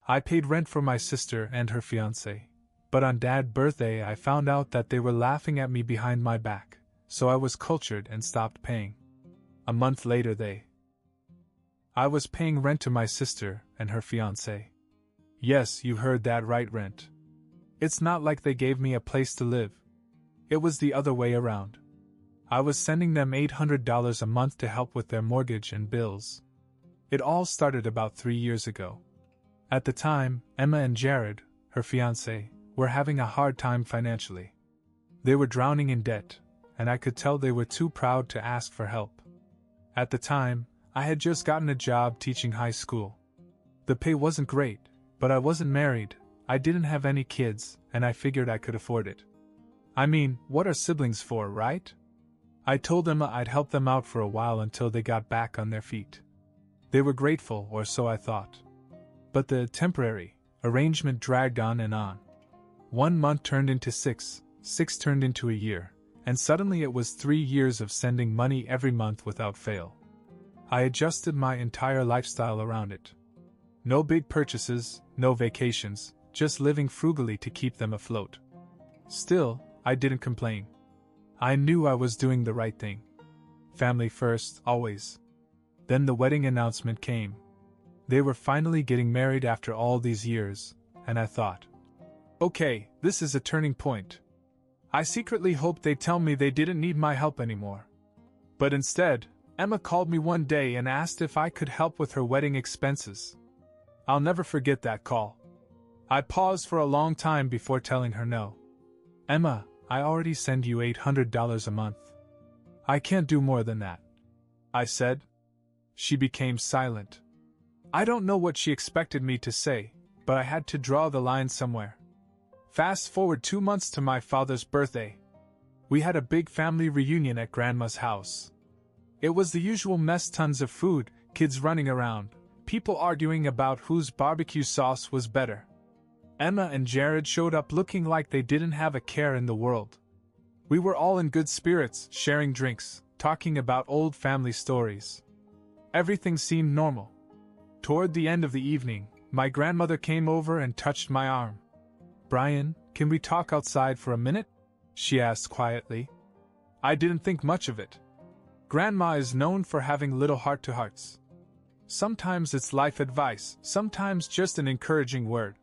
I paid rent for my sister and her fiancé, but on Dad's birthday I found out that they were laughing at me behind my back, so I was cultured and stopped paying. A month later I was paying rent to my sister and her fiancé. Yes, you heard that right, rent. It's not like they gave me a place to live. It was the other way around. I was sending them $800 a month to help with their mortgage and bills. It all started about 3 years ago. At the time, Emma and Jared, her fiancé, were having a hard time financially. They were drowning in debt, and I could tell they were too proud to ask for help. At the time, I had just gotten a job teaching high school. The pay wasn't great, but I wasn't married, I didn't have any kids, and I figured I could afford it. I mean, what are siblings for, right? I told Emma I'd help them out for a while until they got back on their feet. They were grateful, or so I thought. But the temporary arrangement dragged on and on. 1 month turned into 6, 6 turned into a year, and suddenly it was 3 years of sending money every month without fail. I adjusted my entire lifestyle around it. No big purchases, no vacations, just living frugally to keep them afloat. Still, I didn't complain. I knew I was doing the right thing. Family first, always. Then the wedding announcement came. They were finally getting married after all these years, and I thought, okay, this is a turning point. I secretly hoped they'd tell me they didn't need my help anymore. But instead, Emma called me one day and asked if I could help with her wedding expenses. I'll never forget that call. I paused for a long time before telling her no. Emma, I already send you $800 a month. I can't do more than that, I said. She became silent. I don't know what she expected me to say, but I had to draw the line somewhere. Fast forward 2 months to my father's birthday. We had a big family reunion at Grandma's house. It was the usual mess, tons of food, kids running around, people arguing about whose barbecue sauce was better. Emma and Jared showed up looking like they didn't have a care in the world. We were all in good spirits, sharing drinks, talking about old family stories. Everything seemed normal. Toward the end of the evening, my grandmother came over and touched my arm. "Brian, can we talk outside for a minute?" she asked quietly. I didn't think much of it. Grandma is known for having little heart-to-hearts. Sometimes it's life advice, sometimes just an encouraging word.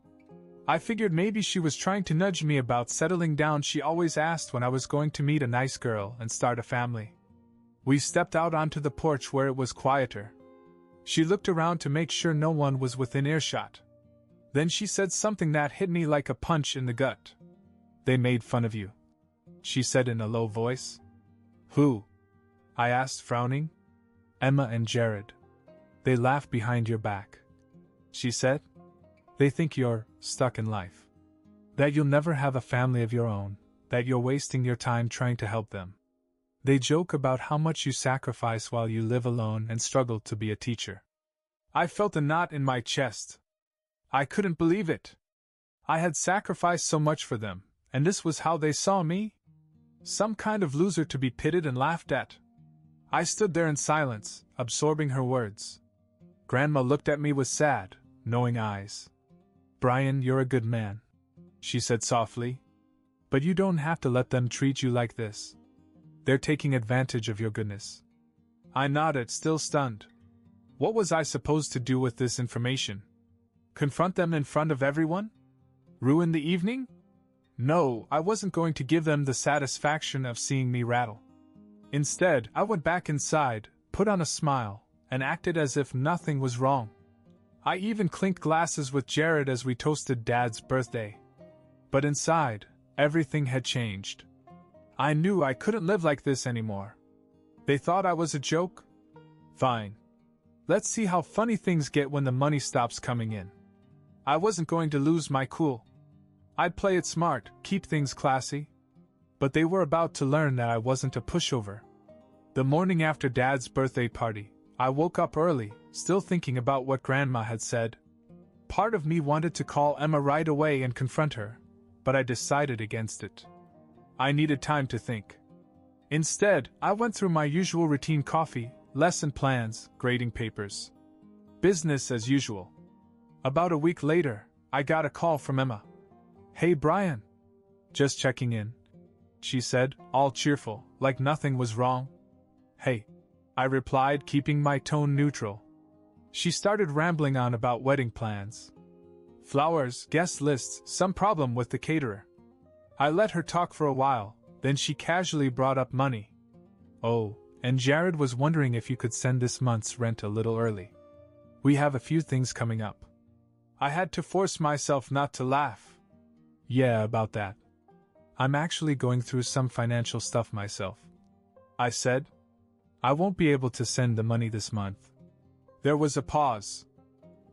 I figured maybe she was trying to nudge me about settling down. She always asked when I was going to meet a nice girl and start a family. We stepped out onto the porch where it was quieter. She looked around to make sure no one was within earshot. Then she said something that hit me like a punch in the gut. "They made fun of you," she said in a low voice. "Who?" I asked, frowning. "Emma and Jared. They laugh behind your back," she said. "They think you're stuck in life. That you'll never have a family of your own, that you're wasting your time trying to help them. They joke about how much you sacrifice while you live alone and struggle to be a teacher." I felt a knot in my chest. I couldn't believe it. I had sacrificed so much for them, and this was how they saw me? Some kind of loser to be pitied and laughed at. I stood there in silence, absorbing her words. Grandma looked at me with sad, knowing eyes. "Brian, you're a good man," she said softly. "But you don't have to let them treat you like this. They're taking advantage of your goodness." I nodded, still stunned. What was I supposed to do with this information? Confront them in front of everyone? Ruin the evening? No, I wasn't going to give them the satisfaction of seeing me rattle. Instead, I went back inside, put on a smile, and acted as if nothing was wrong. I even clinked glasses with Jared as we toasted Dad's birthday. But inside, everything had changed. I knew I couldn't live like this anymore. They thought I was a joke? Fine. Let's see how funny things get when the money stops coming in. I wasn't going to lose my cool. I'd play it smart, keep things classy. But they were about to learn that I wasn't a pushover. The morning after Dad's birthday party, I woke up early, still thinking about what Grandma had said. Part of me wanted to call Emma right away and confront her, but I decided against it. I needed time to think. Instead, I went through my usual routine: coffee, lesson plans, grading papers. Business as usual. About a week later, I got a call from Emma. "Hey Brian. Just checking in," she said, all cheerful, like nothing was wrong. "Hey," I replied, keeping my tone neutral. She started rambling on about wedding plans. Flowers, guest lists, some problem with the caterer. I let her talk for a while, then she casually brought up money. "Oh, and Jared was wondering if you could send this month's rent a little early. We have a few things coming up." I had to force myself not to laugh. "Yeah, about that. I'm actually going through some financial stuff myself," I said. "I won't be able to send the money this month." There was a pause.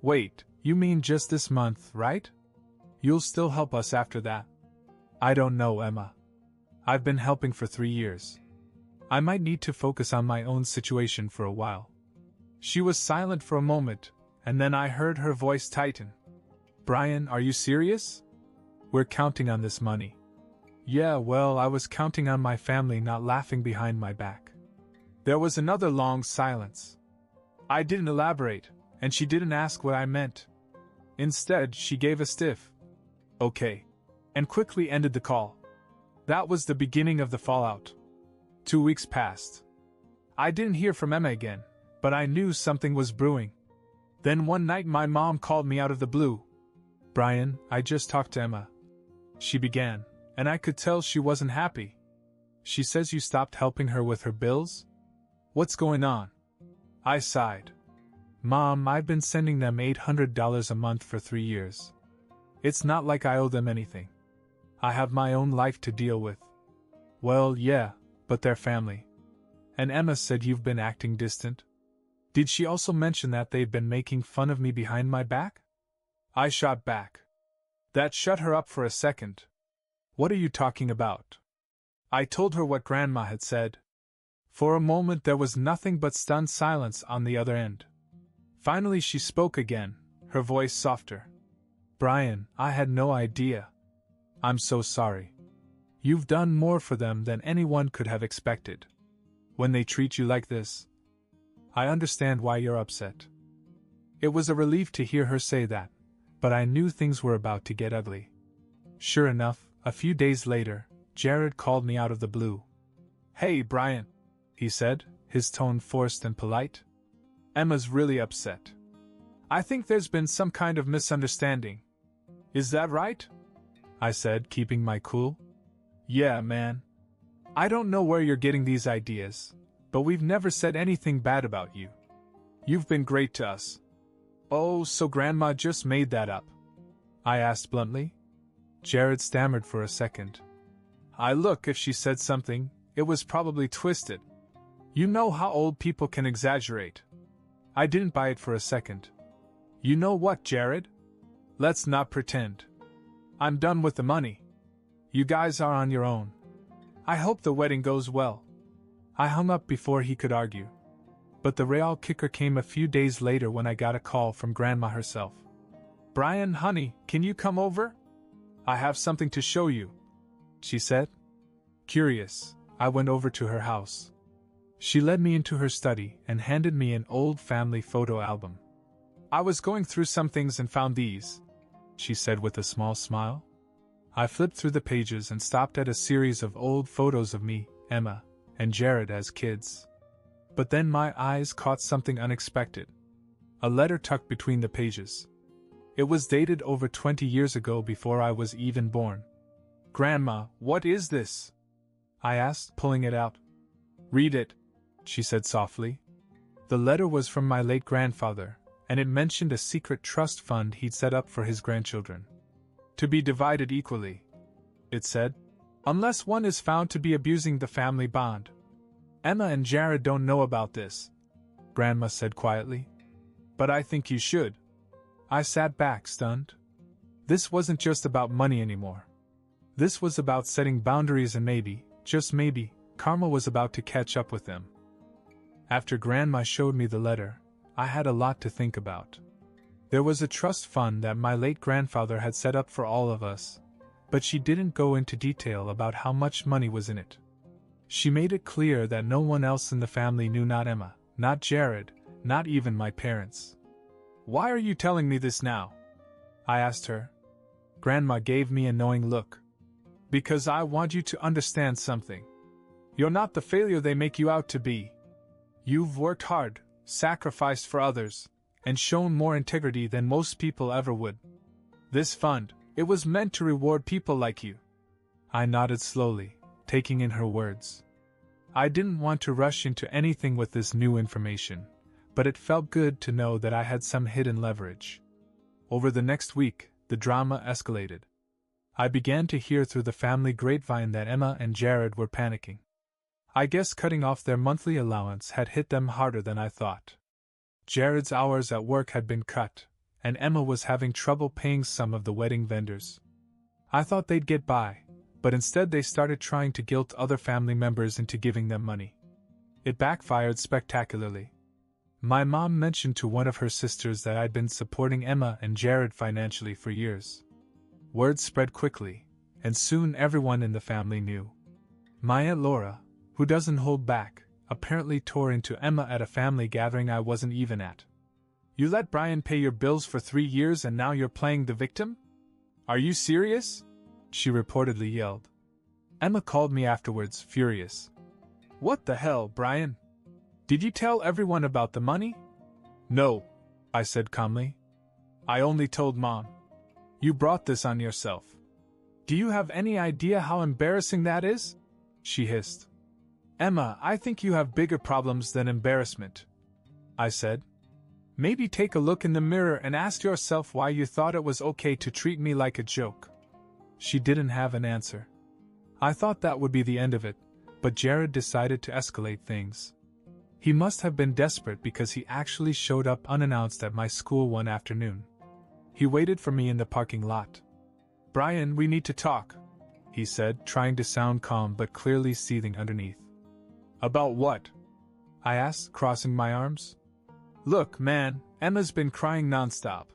"Wait, you mean just this month, right? You'll still help us after that?" "I don't know, Emma. I've been helping for 3 years. I might need to focus on my own situation for a while." She was silent for a moment, and then I heard her voice tighten. "Brian, are you serious? We're counting on this money." "Yeah, well, I was counting on my family not laughing behind my back." There was another long silence. I didn't elaborate, and she didn't ask what I meant. Instead, she gave a stiff "okay," and quickly ended the call. That was the beginning of the fallout. 2 weeks passed. I didn't hear from Emma again, but I knew something was brewing. Then one night my mom called me out of the blue. "Brian, I just talked to Emma," she began, and I could tell she wasn't happy. "She says you stopped helping her with her bills? What's going on?" I sighed. "Mom, I've been sending them $800 a month for 3 years. It's not like I owe them anything. I have my own life to deal with." "Well, yeah, but they're family. And Emma said you've been acting distant. Did she also mention that they've been making fun of me behind my back?" I shot back. That shut her up for a second. "What are you talking about?" I told her what Grandma had said. For a moment there was nothing but stunned silence on the other end. Finally she spoke again, her voice softer. "Brian, I had no idea. I'm so sorry. You've done more for them than anyone could have expected. When they treat you like this, I understand why you're upset." It was a relief to hear her say that, but I knew things were about to get ugly. Sure enough, a few days later, Jared called me out of the blue. "Hey, Brian," he said, his tone forced and polite. "Emma's really upset. I think there's been some kind of misunderstanding. Is that right?" I said, keeping my cool. "Yeah, man. I don't know where you're getting these ideas, but we've never said anything bad about you. You've been great to us." "Oh, so Grandma just made that up?" I asked bluntly. Jared stammered for a second. Look, if she said something, it was probably twisted. You know how old people can exaggerate." I didn't buy it for a second. "You know what, Jared? Let's not pretend. I'm done with the money. You guys are on your own. I hope the wedding goes well." I hung up before he could argue. But the real kicker came a few days later when I got a call from Grandma herself. "Brian, honey, can you come over? I have something to show you," she said. Curious, I went over to her house. She led me into her study and handed me an old family photo album. "I was going through some things and found these," she said with a small smile. I flipped through the pages and stopped at a series of old photos of me, Emma, and Jared as kids. But then my eyes caught something unexpected. A letter tucked between the pages. It was dated over 20 years ago before I was even born. "Grandma, what is this?" I asked, pulling it out. "Read it," she said softly. The letter was from my late grandfather, and it mentioned a secret trust fund he'd set up for his grandchildren. "To be divided equally," it said, "unless one is found to be abusing the family bond. Emma and Jared don't know about this," Grandma said quietly. "But I think you should." I sat back, stunned. This wasn't just about money anymore. This was about setting boundaries, and maybe, just maybe, karma was about to catch up with them. After Grandma showed me the letter, I had a lot to think about. There was a trust fund that my late grandfather had set up for all of us, but she didn't go into detail about how much money was in it. She made it clear that no one else in the family knew, not Emma, not Jared, not even my parents. "Why are you telling me this now?" I asked her. Grandma gave me a knowing look. Because I want you to understand something. You're not the failure they make you out to be. You've worked hard, sacrificed for others, and shown more integrity than most people ever would. This fund, it was meant to reward people like you. I nodded slowly, taking in her words. I didn't want to rush into anything with this new information, but it felt good to know that I had some hidden leverage. Over the next week, the drama escalated. I began to hear through the family grapevine that Emma and Jared were panicking. I guess cutting off their monthly allowance had hit them harder than I thought. Jared's hours at work had been cut, and Emma was having trouble paying some of the wedding vendors. I thought they'd get by, but instead they started trying to guilt other family members into giving them money. It backfired spectacularly. My mom mentioned to one of her sisters that I'd been supporting Emma and Jared financially for years. Word spread quickly, and soon everyone in the family knew. My Aunt Laura, who doesn't hold back, apparently tore into Emma at a family gathering I wasn't even at. You let Brian pay your bills for 3 years and now you're playing the victim? Are you serious? She reportedly yelled. Emma called me afterwards, furious. What the hell, Brian? Did you tell everyone about the money? No, I said calmly. I only told Mom. You brought this on yourself. Do you have any idea how embarrassing that is? She hissed. Emma, I think you have bigger problems than embarrassment, I said. Maybe take a look in the mirror and ask yourself why you thought it was okay to treat me like a joke. She didn't have an answer. I thought that would be the end of it, but Jared decided to escalate things. He must have been desperate because he actually showed up unannounced at my school one afternoon. He waited for me in the parking lot. Brian, we need to talk, he said, trying to sound calm but clearly seething underneath. About what? I asked, crossing my arms. Look, man, Emma's been crying nonstop.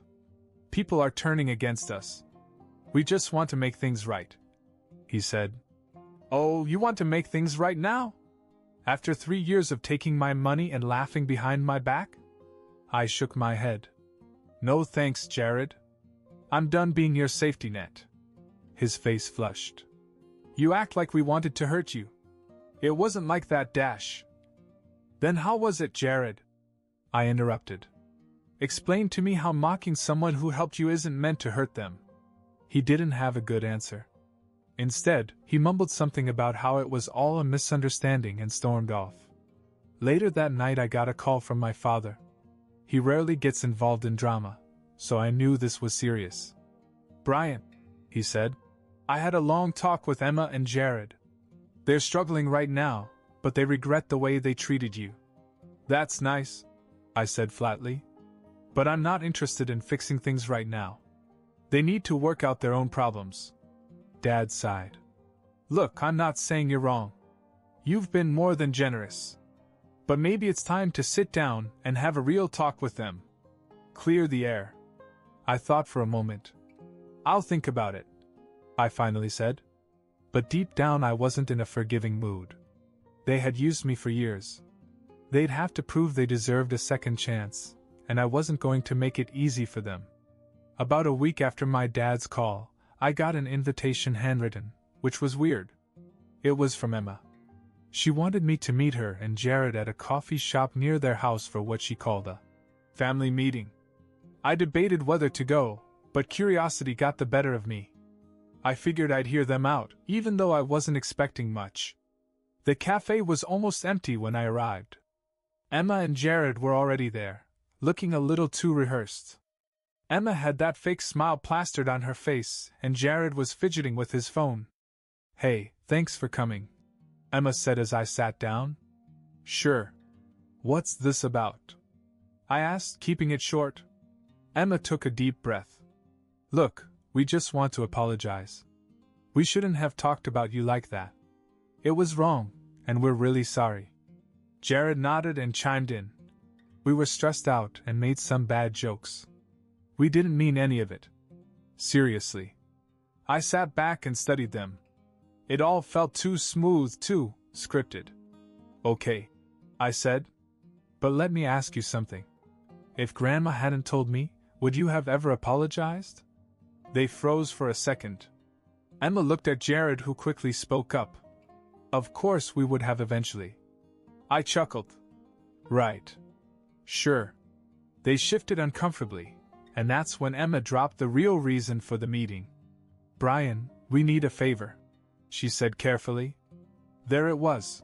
People are turning against us. We just want to make things right, he said. Oh, you want to make things right now? After 3 years of taking my money and laughing behind my back? I shook my head. No thanks, Jared. I'm done being your safety net. His face flushed. You act like we wanted to hurt you. It wasn't like that, Dash. Then how was it, Jared? I interrupted. Explain to me how mocking someone who helped you isn't meant to hurt them. He didn't have a good answer. Instead, he mumbled something about how it was all a misunderstanding and stormed off. Later that night I got a call from my father. He rarely gets involved in drama, so I knew this was serious. Brian, he said, I had a long talk with Emma and Jared. They're struggling right now, but they regret the way they treated you. That's nice, I said flatly. But I'm not interested in fixing things right now. They need to work out their own problems. Dad sighed. Look, I'm not saying you're wrong. You've been more than generous. But maybe it's time to sit down and have a real talk with them. Clear the air. I thought for a moment. I'll think about it, I finally said. But deep down I wasn't in a forgiving mood. They had used me for years. They'd have to prove they deserved a second chance, and I wasn't going to make it easy for them. About a week after my dad's call, I got an invitation handwritten, which was weird. It was from Emma. She wanted me to meet her and Jared at a coffee shop near their house for what she called a family meeting. I debated whether to go, but curiosity got the better of me. I figured I'd hear them out, even though I wasn't expecting much. The cafe was almost empty when I arrived. Emma and Jared were already there, looking a little too rehearsed. Emma had that fake smile plastered on her face, and Jared was fidgeting with his phone. Hey, thanks for coming, Emma said as I sat down. Sure. What's this about? I asked, keeping it short. Emma took a deep breath. Look, we just want to apologize. We shouldn't have talked about you like that. It was wrong, and we're really sorry. Jared nodded and chimed in. We were stressed out and made some bad jokes. We didn't mean any of it. Seriously. I sat back and studied them. It all felt too smooth, too scripted. Okay, I said. But let me ask you something. If Grandma hadn't told me, would you have ever apologized? They froze for a second. Emma looked at Jared, who quickly spoke up. Of course we would have eventually. I chuckled. Right. Sure. They shifted uncomfortably, and that's when Emma dropped the real reason for the meeting. Brian, we need a favor, she said carefully. There it was.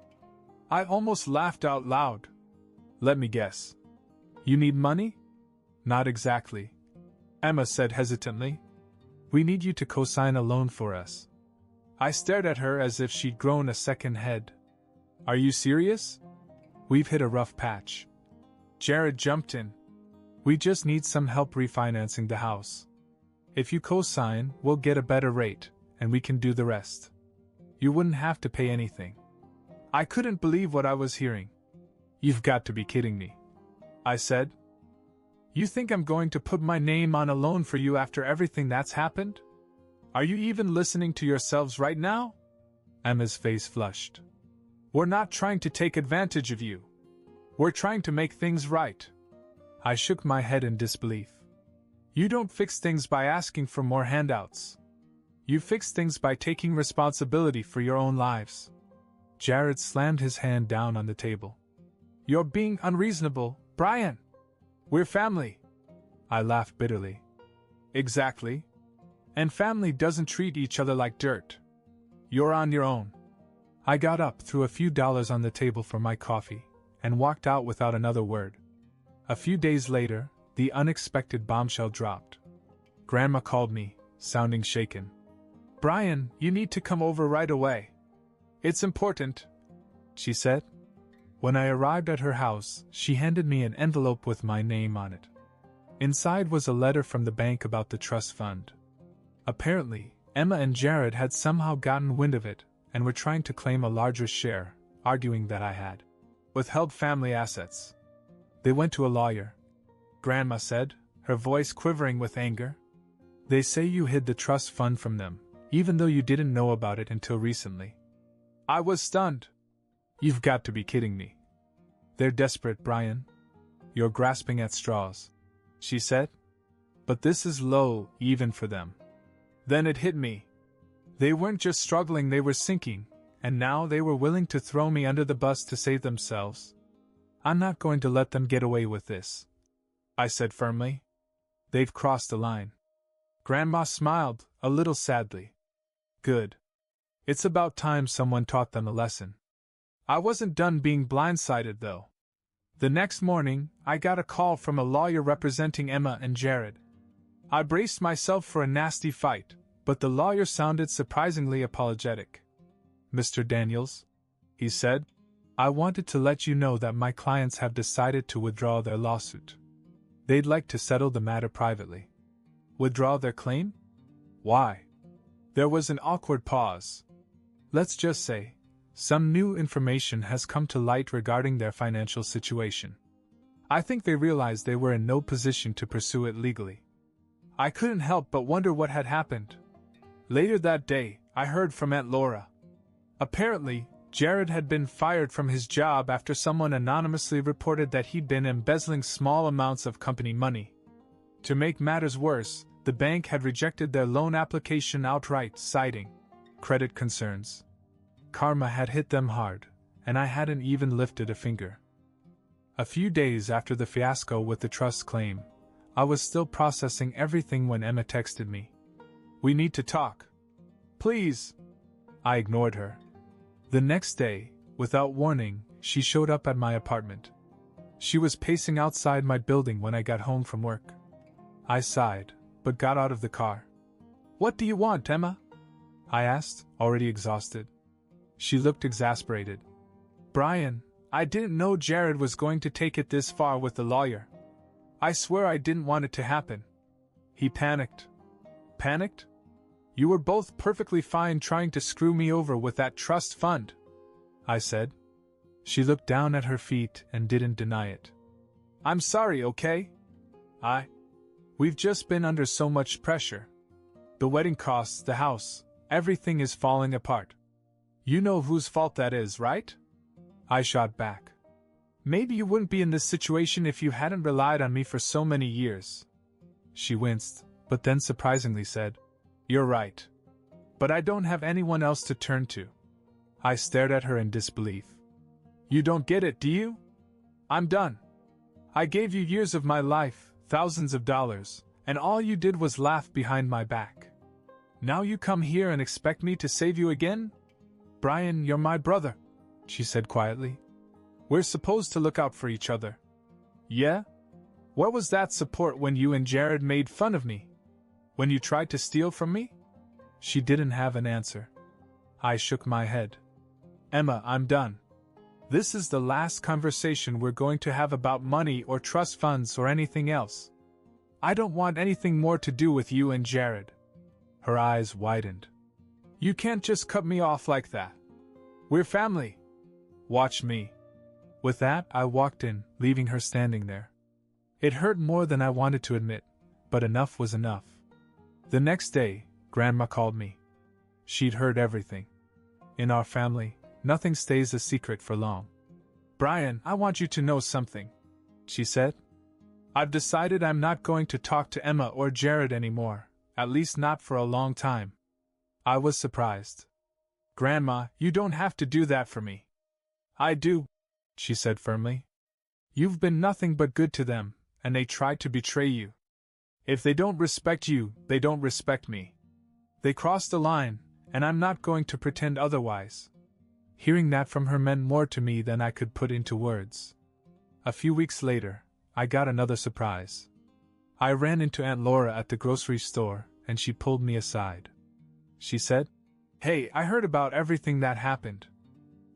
I almost laughed out loud. Let me guess. You need money? Not exactly, Emma said hesitantly. We need you to co-sign a loan for us. I stared at her as if she'd grown a second head. Are you serious? We've hit a rough patch. Jared jumped in. We just need some help refinancing the house. If you co-sign, we'll get a better rate, and we can do the rest. You wouldn't have to pay anything. I couldn't believe what I was hearing. You've got to be kidding me, I said. You think I'm going to put my name on a loan for you after everything that's happened? Are you even listening to yourselves right now? Emma's face flushed. We're not trying to take advantage of you. We're trying to make things right. I shook my head in disbelief. You don't fix things by asking for more handouts. You fix things by taking responsibility for your own lives. Jared slammed his hand down on the table. You're being unreasonable, Brian. We're family. I laughed bitterly. Exactly. And family doesn't treat each other like dirt. You're on your own. I got up, threw a few dollars on the table for my coffee, and walked out without another word. A few days later, the unexpected bombshell dropped. Grandma called me, sounding shaken. Brian, you need to come over right away. It's important, she said. When I arrived at her house, she handed me an envelope with my name on it. Inside was a letter from the bank about the trust fund. Apparently, Emma and Jared had somehow gotten wind of it and were trying to claim a larger share, arguing that I had withheld family assets. They went to a lawyer, Grandma said, her voice quivering with anger. They say you hid the trust fund from them, even though you didn't know about it until recently. I was stunned. You've got to be kidding me. They're desperate, Brian. You're grasping at straws, she said. But this is low, even for them. Then it hit me. They weren't just struggling, they were sinking, and now they were willing to throw me under the bus to save themselves. I'm not going to let them get away with this, I said firmly. They've crossed the line. Grandma smiled, a little sadly. Good. It's about time someone taught them a lesson. I wasn't done being blindsided, though. The next morning, I got a call from a lawyer representing Emma and Jared. I braced myself for a nasty fight, but the lawyer sounded surprisingly apologetic. Mr. Daniels, he said, I wanted to let you know that my clients have decided to withdraw their lawsuit. They'd like to settle the matter privately. Withdraw their claim? Why? There was an awkward pause. Let's just say, some new information has come to light regarding their financial situation. I think they realized they were in no position to pursue it legally. I couldn't help but wonder what had happened. Later that day, I heard from Aunt Laura. Apparently, Jared had been fired from his job after someone anonymously reported that he'd been embezzling small amounts of company money. To make matters worse, the bank had rejected their loan application outright, citing credit concerns. Karma had hit them hard, and I hadn't even lifted a finger. A few days after the fiasco with the trust claim, I was still processing everything when Emma texted me. We need to talk. Please. I ignored her. The next day, without warning, she showed up at my apartment. She was pacing outside my building when I got home from work. I sighed, but got out of the car. What do you want, Emma? I asked, already exhausted. She looked exasperated. Brian, I didn't know Jared was going to take it this far with the lawyer. I swear I didn't want it to happen. He panicked. Panicked? You were both perfectly fine trying to screw me over with that trust fund, I said. She looked down at her feet and didn't deny it. I'm sorry, okay? We've just been under so much pressure. The wedding costs, the house, everything is falling apart. You know whose fault that is, right? I shot back. Maybe you wouldn't be in this situation if you hadn't relied on me for so many years. She winced, but then surprisingly said, You're right. But I don't have anyone else to turn to. I stared at her in disbelief. You don't get it, do you? I'm done. I gave you years of my life, thousands of dollars, and all you did was laugh behind my back. Now you come here and expect me to save you again? Brian, you're my brother, she said quietly. We're supposed to look out for each other. Yeah? Where was that support when you and Jared made fun of me? When you tried to steal from me? She didn't have an answer. I shook my head. Emma, I'm done. This is the last conversation we're going to have about money or trust funds or anything else. I don't want anything more to do with you and Jared. Her eyes widened. You can't just cut me off like that. We're family. Watch me. With that, I walked in, leaving her standing there. It hurt more than I wanted to admit, but enough was enough. The next day, Grandma called me. She'd heard everything. In our family, nothing stays a secret for long. Brian, I want you to know something, she said. I've decided I'm not going to talk to Emma or Jared anymore, at least not for a long time. I was surprised. Grandma, you don't have to do that for me. I do, she said firmly. You've been nothing but good to them, and they tried to betray you. If they don't respect you, they don't respect me. They crossed the line, and I'm not going to pretend otherwise. Hearing that from her meant more to me than I could put into words. A few weeks later, I got another surprise. I ran into Aunt Laura at the grocery store, and she pulled me aside. She said, Hey, I heard about everything that happened.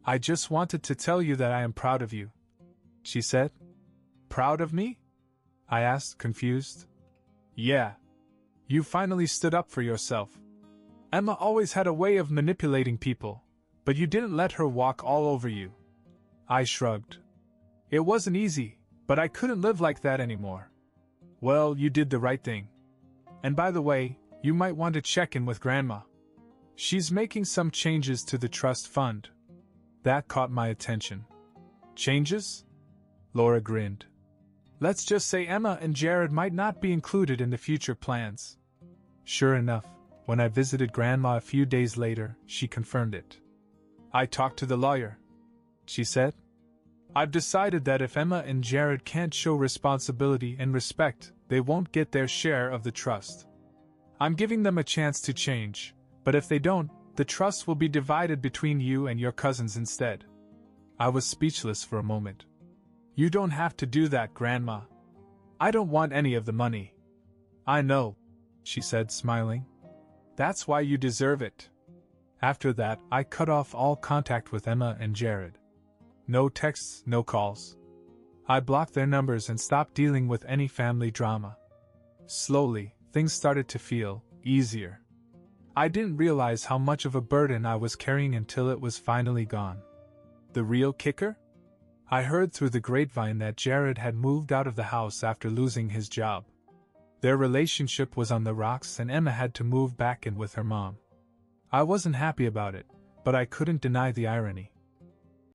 I just wanted to tell you that I am proud of you, she said. Proud of me? I asked, confused. Yeah. You finally stood up for yourself. Emma always had a way of manipulating people, but you didn't let her walk all over you. I shrugged. It wasn't easy, but I couldn't live like that anymore. Well, you did the right thing. And by the way, you might want to check in with Grandma. She's making some changes to the trust fund. That caught my attention. Changes? Laura grinned. Let's just say Emma and Jared might not be included in the future plans. Sure enough, when I visited Grandma a few days later, she confirmed it. I talked to the lawyer, she said. I've decided that if Emma and Jared can't show responsibility and respect, they won't get their share of the trust. I'm giving them a chance to change, but if they don't, the trust will be divided between you and your cousins instead. I was speechless for a moment. You don't have to do that, Grandma. I don't want any of the money. I know, she said, smiling. That's why you deserve it. After that, I cut off all contact with Emma and Jared. No texts, no calls. I blocked their numbers and stopped dealing with any family drama. Slowly, things started to feel easier. I didn't realize how much of a burden I was carrying until it was finally gone. The real kicker? I heard through the grapevine that Jared had moved out of the house after losing his job. Their relationship was on the rocks and Emma had to move back in with her mom. I wasn't happy about it, but I couldn't deny the irony.